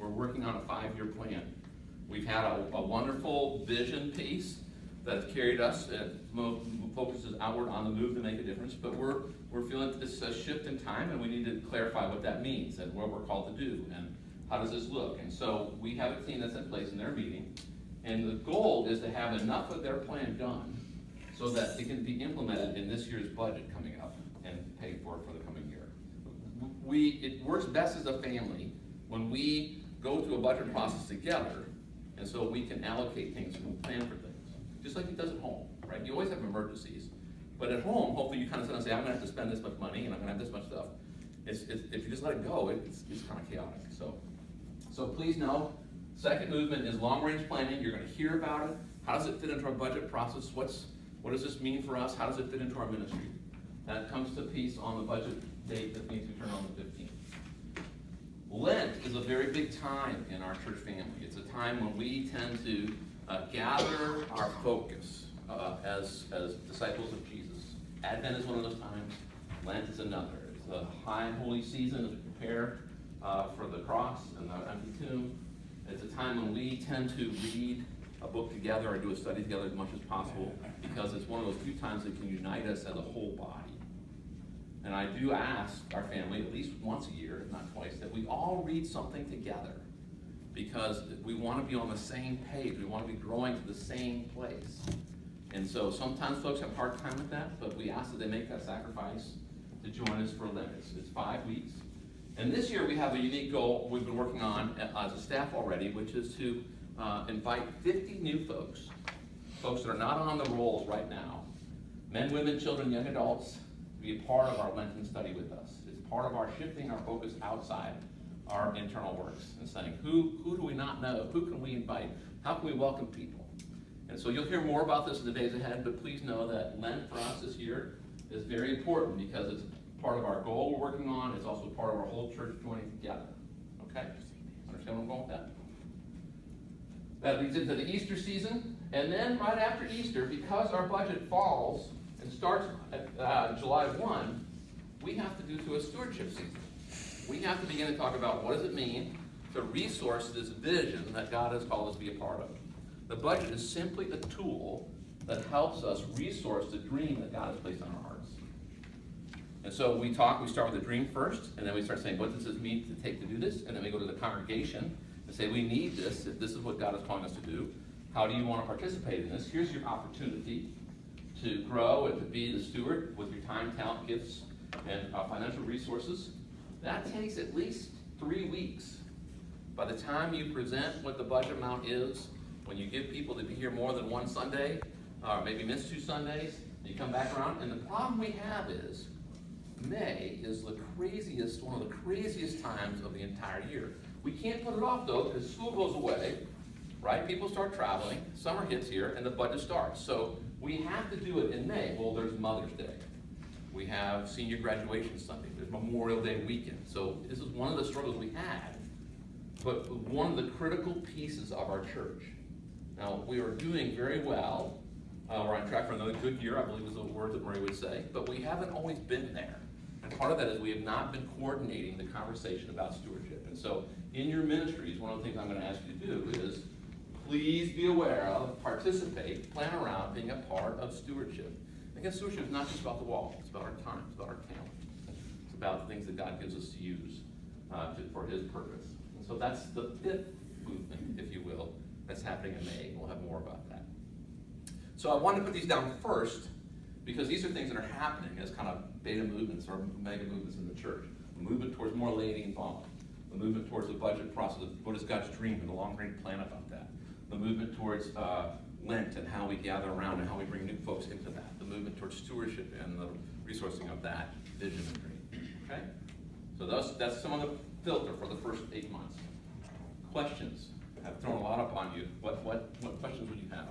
we're working on a 5-year plan. We've had a wonderful vision piece that's carried us, focuses outward on the move to make a difference, but we're feeling this a shift in time, and we need to clarify what that means and what we're called to do and how does this look. And so we have a team that's in place in their meeting, and the goal is to have enough of their plan done so that it can be implemented in this year's budget coming up and paid for the coming year. It works best as a family when we go through a budget process together, and so we can allocate things and plan for things, just like it does at home, right? You always have emergencies, but at home, hopefully you kind of sit and say, I'm gonna have to spend this much money and I'm gonna have this much stuff. If you just let it go, it's kind of chaotic. So please know, second movement is long-range planning. You're gonna hear about it. How does it fit into our budget process? What does this mean for us? How does it fit into our ministry? That comes to piece on the budget date that needs to be turned on the 15th. Lent is a very big time in our church family. It's a time when we tend to gather our focus as disciples of Jesus. Advent is one of those times. Lent is another. It's a high and holy season as we prepare for the cross and the empty tomb. It's a time when we tend to read a book together or do a study together as much as possible, because it's one of those few times that can unite us as a whole body. And I do ask our family at least once a year, if not twice, that we all read something together, because we want to be on the same page. We want to be growing to the same place. And so sometimes folks have a hard time with that, but we ask that they make that sacrifice to join us for Lent. It's 5 weeks. And this year we have a unique goal we've been working on as a staff already, which is to invite 50 new folks that are not on the rolls right now, men, women, children, young adults, to be a part of our Lenten study with us. It's part of our shifting our focus outside our internal works and saying, who do we not know? Who can we invite? How can we welcome people? And so you'll hear more about this in the days ahead, but please know that Lent for us this year is very important because it's part of our goal we're working on. It's also part of our whole church joining together. Okay? Understand where I'm going with that? That leads into the Easter season. And then right after Easter, because our budget falls and starts at July 1, we have to do through a stewardship season. We have to begin to talk about what does it mean to resource this vision that God has called us to be a part of. The budget is simply a tool that helps us resource the dream that God has placed on our hearts. And so we start with the dream first, and then we start saying, what does this mean to take to do this? And then we go to the congregation and say, we need this, if this is what God is calling us to do. How do you want to participate in this? Here's your opportunity to grow and to be the steward with your time, talent, gifts, and financial resources. That takes at least 3 weeks. By the time you present what the budget amount is, when you give people to be here more than one Sunday, or maybe miss 2 Sundays, you come back around, and the problem we have is May is one of the craziest times of the entire year. We can't put it off though, because school goes away, right? People start traveling, summer hits here, and the budget starts. So we have to do it in May. Well, there's Mother's Day. We have senior graduation Sunday. There's Memorial Day weekend. So this is one of the struggles we had, but one of the critical pieces of our church. Now, we are doing very well. We're on track for another good year, I believe is the word that Marie would say, but we haven't always been there. And part of that is we have not been coordinating the conversation about stewardship. And so in your ministries, one of the things I'm going to ask you to do is please be aware of, participate, plan around being a part of stewardship. Again, stewardship is not just about the wall. It's about our time. It's about our talent. It's about the things that God gives us to use for His purpose. And so that's the 5th movement, if you will, that's happening in May. We'll have more about that. So I wanted to put these down first because these are things that are happening as kind of beta movements or mega movements in the church. The movement towards more laity involvement. The movement towards the budget process of what is God's dream and the long-range plan about that. The movement towards Lent and how we gather around and how we bring new folks into that. The movement towards stewardship and the resourcing of that vision and dream. Okay? So that's some of the filter for the first 8 months. Questions? I've thrown a lot up on you. What questions would you have?